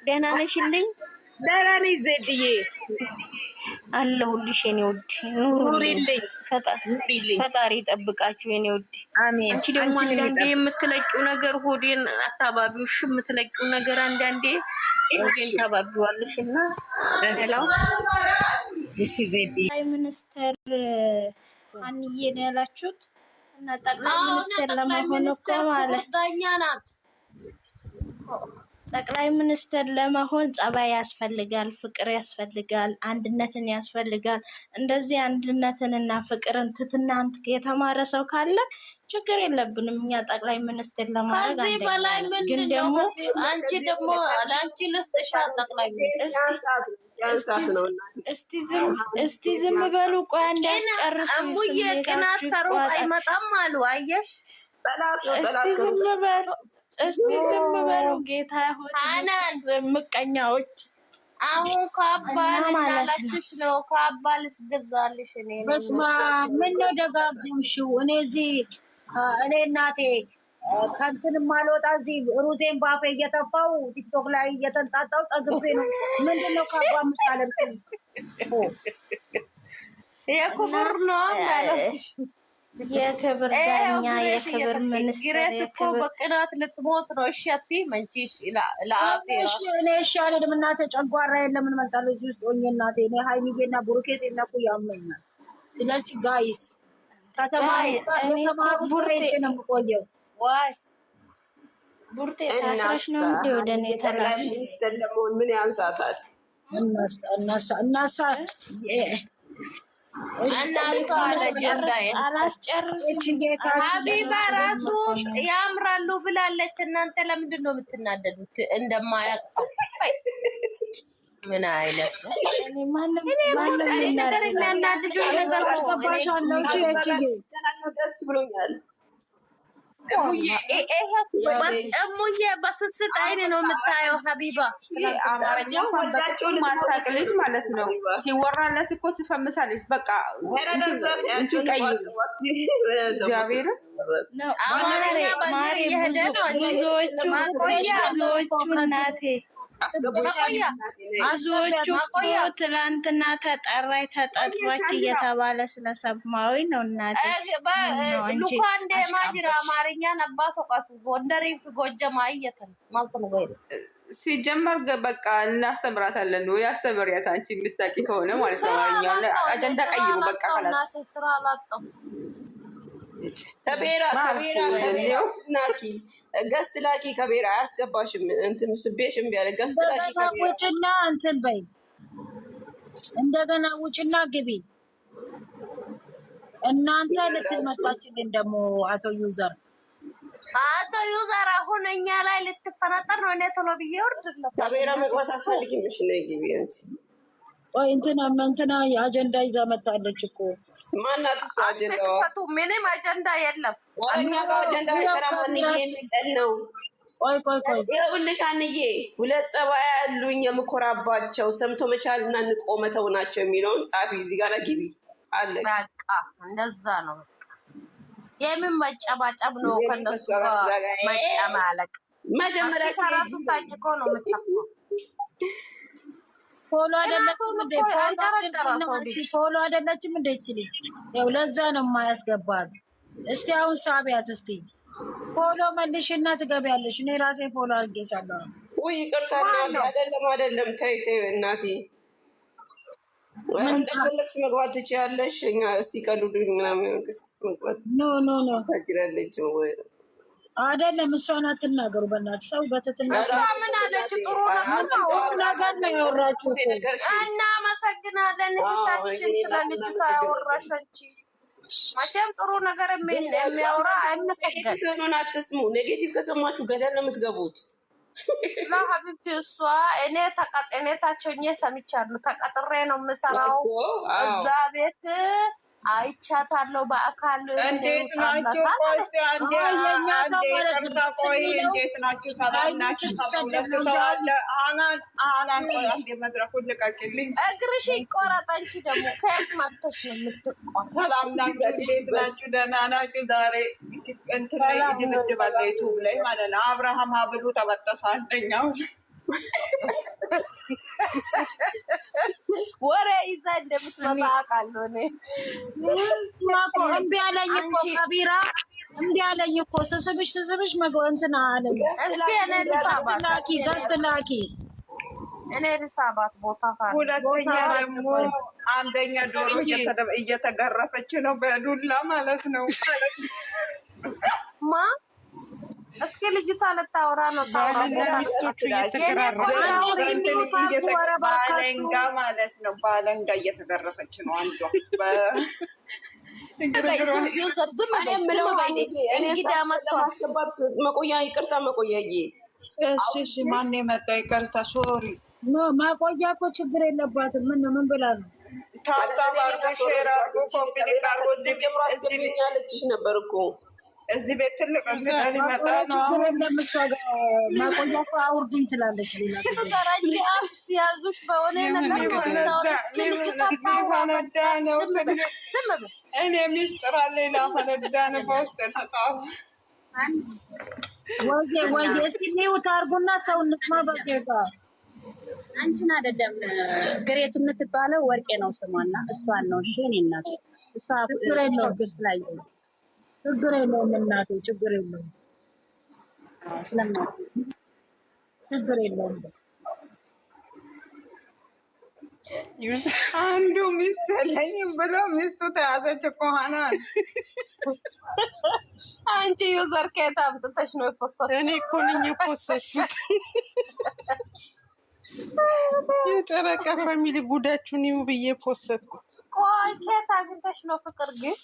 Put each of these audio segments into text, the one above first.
ደህና ነሽልኝ? ደህና ነኝ ዜድዬ አለሁልሽ የኔ ውድ። ኑሩልኝ፣ ፈጣሪ ይጠብቃችሁ የኔ ውድ። አሜን። አንቺ ደግሞ አንዳንዴ የምትለቂው ነገር ሆዴን አታባቢውሽ፣ የምትለቂው ነገር አንዳንዴ ሆዴን ታባቢዋለሽ እና ሄላው እሺ ዜድዬ ጠቅላይ ሚኒስትር አንዬን ያላችሁት እና ጠቅላይ ሚኒስትር ለመሆን እኮ ማለት ዳኛ ናት። ጠቅላይ ሚኒስትር ለመሆን ጸባይ ያስፈልጋል፣ ፍቅር ያስፈልጋል፣ አንድነትን ያስፈልጋል። እንደዚህ አንድነትንና ፍቅርን ትትናን የተማረ ሰው ካለ ችግር የለብንም እኛ ጠቅላይ ሚኒስትር ለማድረግ ከዚህ በላይ ግን ደግሞ አንቺ ደግሞ ለአንቺ ልስጥሻ ጠቅላይ ሚኒስትር እስቲ ዝም በሉ። ቆይ እንዳስጨርሱ እሙዬ ቅናት ከሩቅ አይመጣም አሉ። አየሽ እስቲ ዝም በሉ ጌታ ሆይ ምቀኛዎች። አሁን ካባል እንዳለብስሽ ነው። ካባል ስገዛልሽ እኔ ነው። በስማ ምን ነው ደጋግምሽው? እኔ እናቴ ከንትን ማልወጣ እዚህ ሩዜን ባፌ እየተፋው ቲክቶክ ላይ እየተንጣጣው ጠግቤ ነው። ምንድነው ካባ ምሳለም የክብር ነው እንዳለብስሽ የክብር ዳኛ የክብር ሚኒስትር እኮ በቅናት ልትሞት ነው። እሺ አትይ መንቺሽ ለአፌራ እኔ እሺ አልልም እናቴ። ጨጓራ የለም ምን እመጣለሁ እዚህ ውስጥ ሆኜ እናቴ። እኔ ሃይሚዬና ብሩኬ ሲነኩ ያመኛል። ስለዚህ ጋይስ ከተማሩ ቡሬ ነው የምቆየው። ዋይ ቡርቴ ታስረሽ ነው እንዴ ወደ እኔ ተላሽ? ሚኒስትር ለመሆን ምን ያንሳታል? እናሳ ሀቢባ ራሱ ያምራሉ ብላለች። እናንተ ለምንድን ነው የምትናደዱት? እንደማያውቅ ምን አይነት ነገር የሚያናድዱ ነገር ደስ ብሎኛል። እሙዬ በስስት አይን ነው የምታየው። ሀቢባ አማርኛው ወዳቸው ማታቅ ልጅ ማለት ነው። ሲወራለት እኮ ትፈምሳለች። በቃ እንትን ቀይ እግዚአብሔር ብዙዎቹ እናቴ ብዙዎቹ ትላንትና ተጠራች እየተባለ ስለሰማዊ ነው እናቴ። ሉካንዴ ማጅራ አማርኛ ነባ ሶቃቱ ጎንደሪ ጎጀማ እየተን ማለት ነው። ሲጀመር በቃ እናስተምራታለን ነው ያስተምሪያት። አንቺ የምታውቂ ከሆነ ማለት ነው። አጀንዳ ቀይሩ በቃ ካላስ ስራ አላጣም። ከቤራ ናኪ ገስት ላኪ ከቤራ አያስገባሽም። እንትን ስቤሽም ቢያለ ገስት ላኪ ከቤራ ውጭና እንትን በይ እንደገና ውጭና ግቢ። እናንተ ልትመጣችልን ደግሞ አቶ ዩዘር አሁን እኛ ላይ ልትፈናጠር ነው። እኔ ቶሎ ብዬ ወርድለት ከቤራ መግባት አስፈልጊም። እሺ ነይ ግቢ አንቺ። ቆይ እንትና አጀንዳ ይዛ መጣለች እኮ ማናት? አጀንዳው ምንም አጀንዳ የለም። እኛ ጋር አጀንዳ አይሰራም። አንዬ የሚጠል ነው። ቆይ ይኸውልሽ አንዬ ሁለት ጸባይ ያሉኝ የምኮራባቸው ሰምቶ መቻልና ንቆ መተው ናቸው የሚለውን ጻፊ እዚህ ጋር ግቢ አለ። በቃ እንደዛ ነው። የምን መጨባጨብ ነው? ከነሱ ጋር መጨማለቅ መጀመሪያ ከራሱ ታጭቆ ነው የምታፈው። ፎሎ አይደለችም እንደ ይችል ያው ለዛ ነው የማያስገባት። እስቲ አሁን ሳቢያት እስቲ ፎሎ መልሽና ትገቢያለሽ። እኔ ራሴ ፎሎ አድርጌሻለሁ። ውይ ይቅርታ እናቴ። አይደለም ተይ እናቴ። እንደፈለግሽ መግባት ትችያለሽ። እኛ ሲቀልዱኝ ምናምን መግባት ኖ ታጅራለች አይደለም። እሷን አትናገሩ በእናትሽ። ሰው በትትና ምን አለች? ጥሩ ነገር ነው ያወራችሁ። እናመሰግናለን እህታችን ስለ ልጅቷ ያወራሻች። መቼም ጥሩ ነገር የሚያወራ አይመሰገን። ኔጌቲቭን አትስሙ። ኔጌቲቭ ከሰማችሁ ገደል ነው የምትገቡት። ለሀቢብቲ እሷ እኔ ታቸውኜ ሰምቻለሁ። ተቀጥሬ ነው የምሰራው እዛ ቤት አይቻታለሁ በአካል። እንዴት ናችሁ? እንዴት ናችሁ? ሰላም ናችሁ? መድረኩን ልቀቅልኝ። እግርሽ ይቆረጥ። አንቺ ደግሞ ከየት መጥተሽ ነው የምትቆረጥ? ሰላም ናችሁ? እንዴት ናችሁ? ደህና ናችሁ? ዛሬ እንትን ላይ ድብድብ አለ ዩቱብ ላይ ማለት ነው። አብርሃም ሀብሉ ተበጠሰ አንደኛው አውቃለሁ እኔ እምቢ አለኝ እኮ ከቢራ እምቢ አለኝ እኮ ስስብሽ እንትን አለኝ። ገስት ላኪ እኔ ልሳባት ቦታ ካለ ሁለተኛ ደግሞ አንደኛ ዶሮ እየተገረፈች ነው በዱላ ማለት ነው። ማ እስኪ ልጅቷ ልታወራ ነው። ባልና ሚስቶቹ ባለንጋ ማለት ነው። ባለንጋ እየተገረፈች ነው አንዷ። መቆያ ይቅርታ መቆያዬ። እሺ ማን የመጣው? ይቅርታ ሶሪ። ማቆያ እኮ ችግር የለባትም። ምን ብላ ነው አስገብኛለችሽ ነበር እኮ እዚህ ቤት ትልቅ ሊመጣ ነው። ማቆያ እኮ አውርድኝ ትላለች። ያዙሽ በሆነ ፈነዳ ነው። እኔ ሚስጥር አለኝ ላፈነዳ ነው። በውስጥ ተጻፉ ወይ እስኪ ሚውት አድርጉና ሰው እንስማ። በጌታ አንቺን አይደለም ግሬት የምትባለው ወርቄ ነው ስሟና እሷን ነው። እሺ እኔ እናቴ እሷ ችግር የለውም እናቴ ችግር የለውም ስለማት ችግር የለውም። አንዱ ሚስት የለኝም ብሎ ሚስቱ ተያዘች እኮ ሀናን። አንቺ ዩዘር ከየት አምጥተሽ ነው የፖሰትኩት? እኔ እኮ ነኝ የፖሰትኩት። የጨረቃ ፋሚሊ ጉዳችሁን ይሁ ብዬ ፖሰትኩት። ቆይ ከየት አግኝተሽ ነው? ፍቅር ግን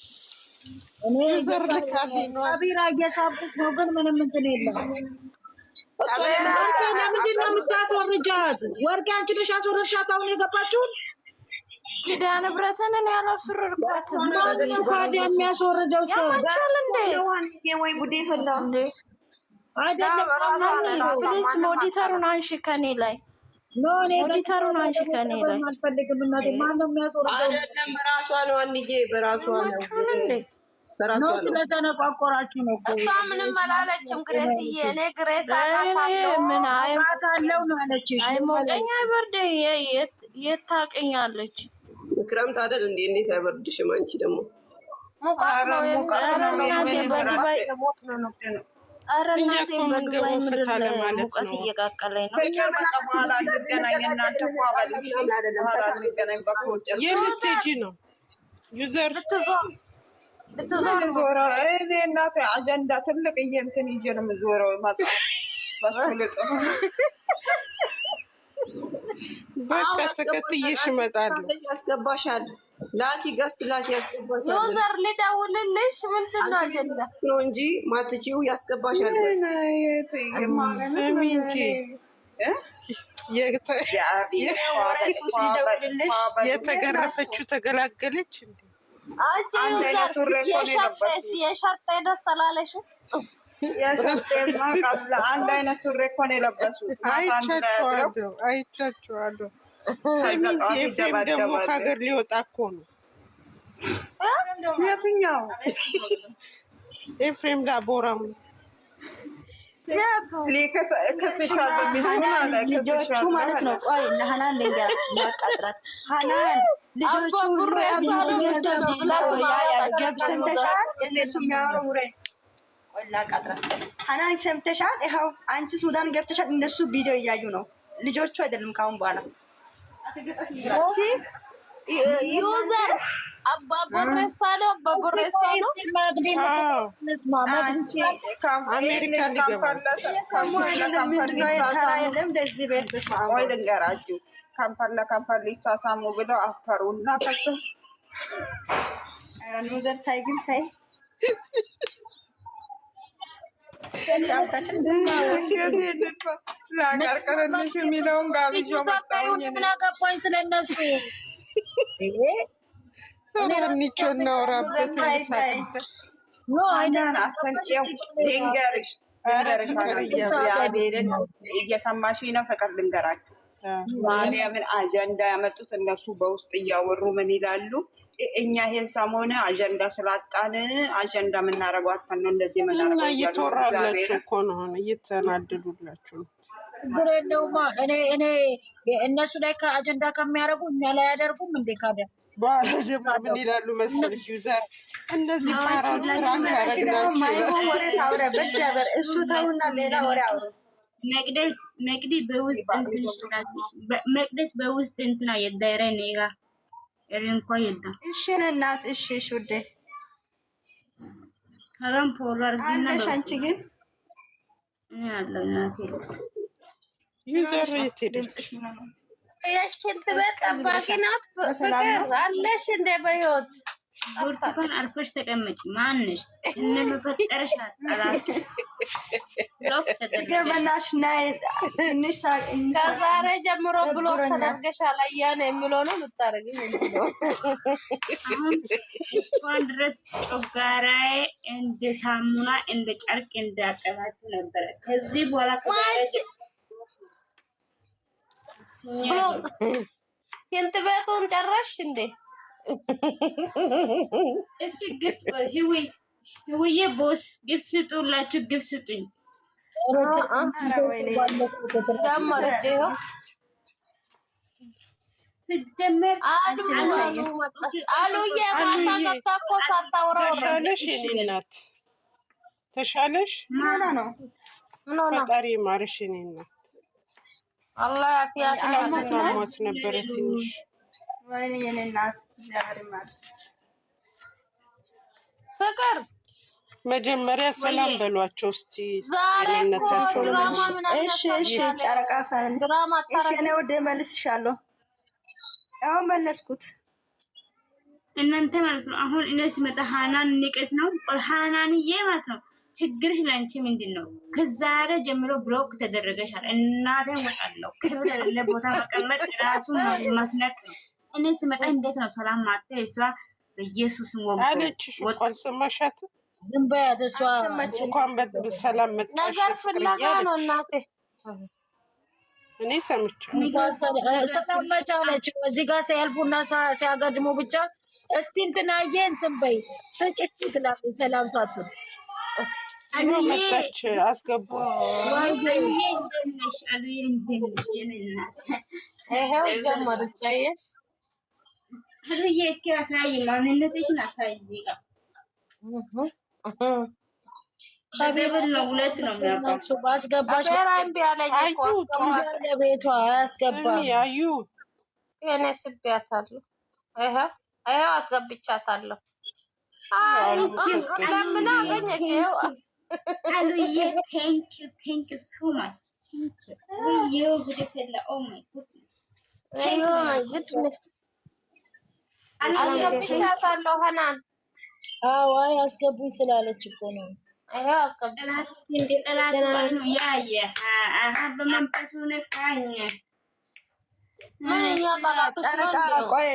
እኔ ዩዘር ልካልኝ ነው። አቢራ እየሳብኩት ነው ግን ምንም እንትን የለም። ለምንድን ነው የምታስወርጃት? ወርቄ አንቺ ነሽ ያስወረድሻት። አሁን የገባችውን ኪዳነ ምህረትን እኔ አላስወረድኳትም። ማነው ታዲያ የሚያስወርደው ሰው? ያማቻል እንዴ? ወይ ጉዴ ፈላ አይደለም። ፕሊዝ ሞዲተሩን አንሺ ከኔ ላይ ሞዲተሩን አንሺ ከኔ ላይ አልፈልግም። እናቴ ማነው የሚያስወርደው? አይደለም በራሷ ነው አንዬ፣ በራሷ ነው ነው ስለተነቋቆራችሁ ነው እኮ። እሷ ምንም አላለችም። ግሬስዬ እኔ ግሬስ አውቃታለሁ። ምን አውቃታለሁ ነው አለችሽ። አይሞቀኝ አይበርደኝ የት ታውቅኛለች? ክረምት አይደል እንዴ? እንዴት አይበርድሽም? አንቺ ደግሞ ሙቀት ነው ኧረ እናቴ በዱባይ ምድር ሙቀት እየቃቀለኝ ነው። የምትሄጂ ነው ዩዘር ልትዞር እኔ እናቴ አጀንዳ ትልቅ እንትን ይዤ ነው የምዞረው። በቃ ተከትዬሽ እመጣለሁ። ያስገባሻል። ላኪ ገስት ላኪ ያስገባሻል። ዩዘር ልደውልልሽ ምንድን ነው አጀንዳ ነው እንጂ ማትቺው ያስገባሻል። ገስት ስሚ እንጂ የተገረፈችው ተገላገለች እንዴ? የሸጤ ደስ አላለሽም? አንድ አይነት ሱሪ እኮ ነው የለበሱት። አይቻቸዋለሁ። ሰሚንት ኤፍሬም ደግሞ ከሀገር ሊወጣ እኮ ነው። የትኛው ኤፍሬም ላቦራም ልጆቹ ማለት ነው። ቆይ ለሀናን ልንገራችሁ፣ ላቃጥራት ሀናን ልጆቹ ሁሉ ገብ ሰምተሻል? እነሱ የሚያወሩ ውሬ ላቃጥራት። ሀናን ሰምተሻል? ይኸው አንቺ ሱዳን ገብተሻል። እነሱ ቪዲዮ እያዩ ነው። ልጆቹ አይደለም ካሁን በኋላ ዩዘር አባቦሬሳ ነው። አባቦሬሳ ነው። አሜሪካ ልንገራችሁ ካምፓላ ሊሳሳሙ ብለው አፈሩና ታይ ግን ታይ ላቀርቅርልሽ የሚለውን ጋብዣ ምን አገባኝ ስለነሱ። ኒቾ እናወራበት ልንገርሽ እየሰማሽ ነው። ፍቅር ልንገራችሁ ማርያምን አጀንዳ ያመጡት እነሱ በውስጥ እያወሩ ምን ይላሉ? እኛ ይሄን ሰሞን አጀንዳ ስላጣን አጀንዳ የምናደርገው አጥተን ነው እንደዚህ የምናደርገው። እየተወራላችሁ እኮ ነው፣ እየተናደዱላችሁ ነው። ችግር የለውም። እኔ እነሱ ላይ ከአጀንዳ ከሚያደርጉ እኛ ላይ አያደርጉም እንዴ? ካደ በኋላ ደግሞ ምን ይላሉ መሰልሽ ዩዘር እነዚህ ፓራሉ ራስ ያደረግናቸው ወሬ ታውረ በጀበር እሱ ተውና ሌላ ወሬ አውሩ። መቅዲ በውስጥ እንትንሽ መቅደስ በውስጥ እንትና የዳይራ ነይራ እንኳ የለም። እሺ እናት እሺ እሺ ውዴ አሁን ፎሎወር ግን አለሽ አንቺ ግን ያለው እናቴ ዩዘር የትሄደች የሽንት ቤት ጠባቂ ናት። ፍቅር አለሽ እንደ በህይወት ብርቱካን አርፈሽ ተቀመጪ። ማንሽ እንመፈጠርሽ አጣላት ብሎክ ገርመናሽ ናይ ትንሽ ከዛሬ ጀምሮ ብሎክ ተደርገሻል አያነ የሚለው ነው የምታረጊው ነው። አሁን እስካሁን ድረስ ጮጋራዬ እንደ ሳሙና እንደ ጨርቅ እንዳቀላችሁ ነበረ። ከዚህ በኋላ ብሎክ ሽንት ቤቱን ጨረሽ እንዴ? እስኪ ግፍት ህውዬ ቦስ ግፍት ስጡላችሁ፣ ግፍት ስጡኝ። ጀመረች ይኸው ስትጀመር አሉዬ ማታ ገብታ እኮ ሳታወራ ተሻለሽ? የኔ እናት ተሻለሽ? ምን ነው ፈጣሪ ማርሽ የኔ እናት። አላህ ያፊያሽ ሞት ነበረ ትንሽ ወይኔ የኔ እናት እግዚአብሔር ይማር። ፍቅር መጀመሪያ ሰላም በሏቸው እስቲ ዛሬ እኮ ድራማ ምን እሺ እሺ ጨረቃ ፈን ድራማ እሺ እኔ ወደ መልስሻለሁ። ያው መለስኩት እናንተ ማለት ነው። አሁን እኔ ስመጣ ሃናን ንቀት ነው ሃናንዬ ማለት ነው። ችግርሽ ላንቺ ምንድነው? ከዛሬ ጀምሮ ብሎክ ተደረገሻል። እናቴን ወጣለሁ። ክብር ለቦታ መቀመጥ ራሱ ማስነቅ ነው። እኔ ስመጣ እንዴት ነው ሰላም ማጥተ እሷ በኢየሱስ ወንቆ አለችሽ። እንኳን ሰማሻት? ዝም በያት። እሷ እንኳን በሰላም መጣሽ ነገር ፍለጋ ነው እናቴ። እኔ ሰምቻለሁ። ሰላም መቻለች። እዚህ ጋር ሲያልፉና ሲያገድሙ ብቻ እስቲ እንትናዬ እንትን በይ ስጭት ትላለች። ሰላም ሳትል መጣች አስገቡ። ይኸው ጀመረች። አየሽ አሉዬ እስኪ አሳይ፣ ማንነትሽን አሳይ። እዚህ ጋር ከቤብል ነው ሁለት ነው የሚያባሱ ባስገባሽ በራም ቢያለኝ እኮ ለቤቷ አያስገባ ያዩ እኔ ስቢያታለሁ። ይኸው አስገብቻታለሁ። አይ ለምን አገኘች? ይኸው አሉዬ ቴንክ ዩ ሶ ማች ቴንክ ዩ ጉድ ፈላ ኦ ማይ ጉድ አስገብቻታለሁ። ሀናን አዎ አስገቡኝ ስላለች እኮ ነው። ይሄው አስገብቻት እንደ ጠላት ነው ያየ በመንፈሱ ነካኝ። ምንኛ ጠላት ጨረቃ ቆይ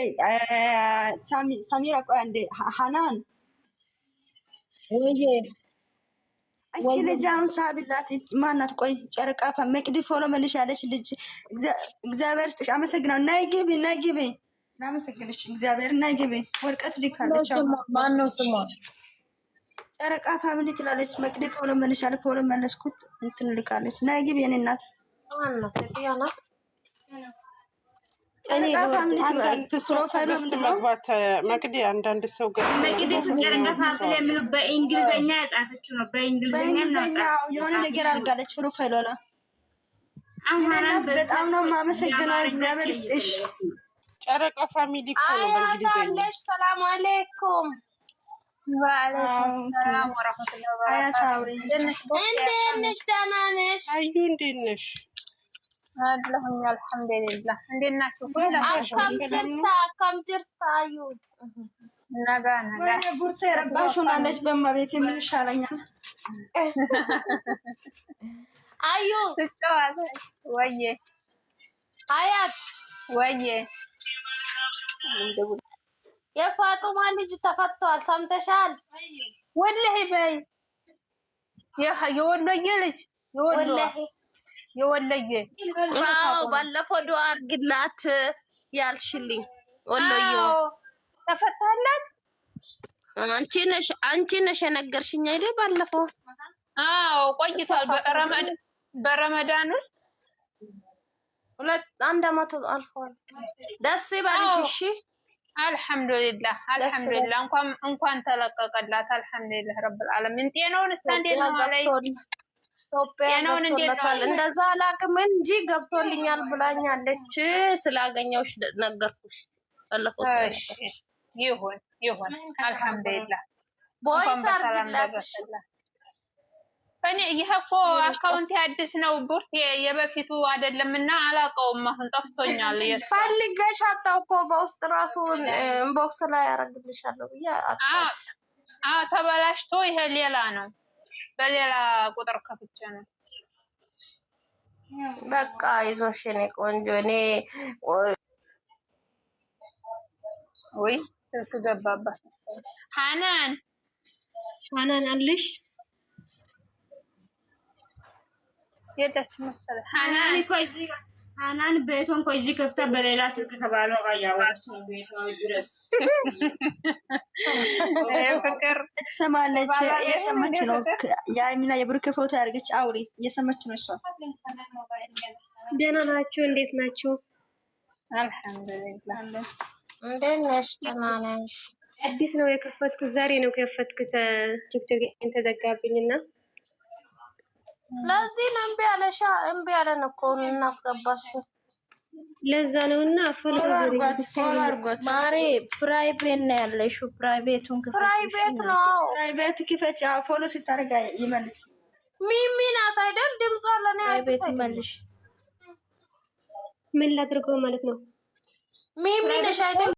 ሳሚራ ቆይ አንዴ ሀናን ወይዬ እቺ ልጅ አሁን ሳቢላት ማናት? ቆይ ጨረቃ መቅዲ ፎሎ መልሽ ያለች ልጅ እግዚአብሔር ይስጥሽ። አመሰግናለሁ። ናይ ግቢ እናመሰግንሽ። እግዚአብሔር ናይ ግቢ ወርቀት ልካለች። ማን ነው ስሟ? ጨረቃ ፋሚሊ ትላለች። መቅዲ ፎሎ መልሽ ያለ ፎሎ መለስኩት እንትን ልካለች። ናይ ግቢ የኔ እናት ማነው? ሰጥያና ጨረቃ ፋሚሊ ፕሮፋይል መግባት መቅዲ አንዳንድ ሰው መቅዲ ጨረቃ ፋሚሊ የሚሉ በእንግሊዘኛ የጻፈችው ነው። በእንግሊዘኛ የሆነ ነገር አድርጋለች ፕሮፋይል ወላ በጣም ነው የማመሰግነው። እግዚአብሔር ይስጥሽ። ጨረቃ ፋሚሊ እኮ ነው በእንግሊዘኛ። ሰላም አለይኩም ወአለይኩም ሰላም ወራህመቱላሂ ወበረካቱህ። እንዴት ነሽ? ደህና ነሽ? አዩ እንዴት ነሽ? አለሁኝ አልሐምዱሊላህ። እንዴት ናችሁ? አካም ጅርታ አዩ ነጋ ወይኔ ቡርቴ ረባሽ ሆናለች። በማቤት ምን ይሻለኛል? አዩ ትጫዋለች ወዬ አያት ወዬ የፋጡማ ልጅ ተፈቷል። ሰምተሻል? ወላሂ በይ የወሎዬ ልጅ የወሎዬ አዎ፣ ባለፈው ዱአ አድርግላት ያልሽልኝ ወሎዬ ተፈታላት። አንቺ ነሽ የነገርሽኝ አይደል? ባለፈው አዎ፣ ቆይቷል። በረመዳን ውስጥ አንድ አመት አልፏል። ደስ ይበልሽ። እሺ አልሐምዱሊላህ እንኳን ተለቀቀላት። አልሐምዱሊላህ ረብል ዓለሚን። ጤናውን እንዴት ነው አለኝ። ጤናውን እንዴት ነው እንደዛ አላውቅም እንጂ ገብቶልኛል ብላኛለች። ስላገኘሁሽ ነገርኩሽ። ይሁን አልሐምዱሊላህ። ቦይስ አድርግላት። እኔ ይሄ እኮ አካውንት አዲስ ነው ቡርት የበፊቱ አይደለምና አላውቀውም። አሁን ጠፍቶኛል። ፈልገሽ አጣው እኮ በውስጥ ራሱ ኢንቦክስ ላይ ያደርግልሻለሁ ብዬ ተበላሽቶ ይሄ ሌላ ነው። በሌላ ቁጥር ከፍቼ ነው። በቃ ይዞሽ እኔ ቆንጆ እኔ ወይ ስልክ ገባባት። ሐናን አለሽ የደች መሰለህ። ሐናን ቤቷን እኮ እዚህ ከፍታ በሌላ ስልክ ከባሏ ጋር እያወራች ነው። ቤቷ ድረስ ፍቅር ትሰማለች። እየሰማች ነው። የአይሚና የብሩክ ፎቶ ያርገች አውሪ። እየሰማች ነው እሷ። ደህና ናችሁ? እንዴት ናችሁ? አልሐምዱሊላህ። እንዴት ነሽ? ደህና ነሽ? አዲስ ነው የከፈትኩት። ዛሬ ነው የከፈትኩት። ቲክቶክ ተዘጋብኝና ለዚህ ነው እምቢ አለን እኮ እናስገባሽ። ለዛ ነውና ፎሎ አድርጓት ማሪ። ፕራይቬት ነው ያለሽው። ፕራይቬቱን ክፈች። ፕራይቬት ነው። ፕራይቬት ክፈች። ፎሎ ስታደርጋ ይመልስ። ሚሚ ናት አይደል? ድምጿ ለኔ ፕራይቬት ይመልሽ። ምን ላድርገው ማለት ነው? ሚሚ ነሽ አይደል?